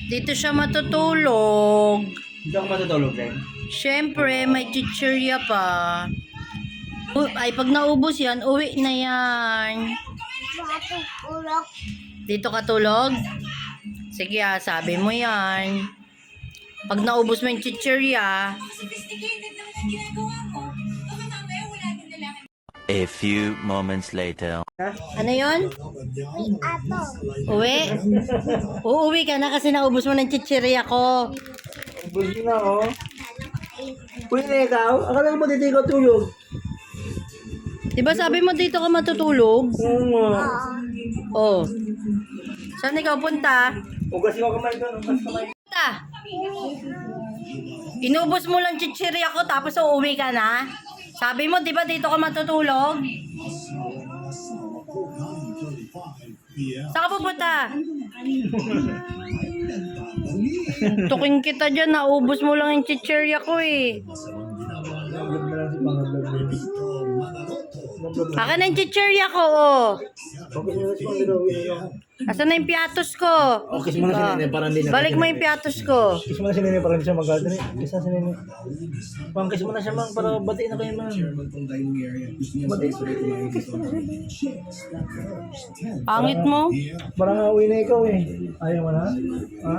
Dito siya matutulog. Hindi ako matutulog rin. Siyempre, may chichirya pa. Ay, pag naubos yan, uwi na yan. Dito ka tulog? Sige sabi mo yan. Pag naubos mo yung chichirya. A few moments later. Ano yun? Uwi? Uuwi ka na kasi naubos mo ng chichirya ko. Ubus na ako. Uy na ikaw? Akala ko ba dito ikaw tulog? Diba sabi mo dito ka matutulog? Oo nga. Oh. Saan ikaw punta? Ugas mo kamay doon. Ugas kamay. Punta. Inubos mo lang chichirya ko tapos uuwi ka na? Sabi mo, di ba dito ka matutulog? Saan ka pupunta? Tuking kita dyan, naubos mo lang yung chichirya ko eh. Akin na yung chichirya ko, oh. Asan na yung piatos ko? Okay, mo na si Nene para hindi na. Balik mo yung piatos ko. Kiss mo na si Nene para hindi siya mag-adri. Kiss na si Nene. Kiss mo na siya mang para batiin na kayo man. Batiin mo na. Kiss mo na siya. Pangit mo? Parang uwi na ikaw eh. Ayaw mo na? Ha?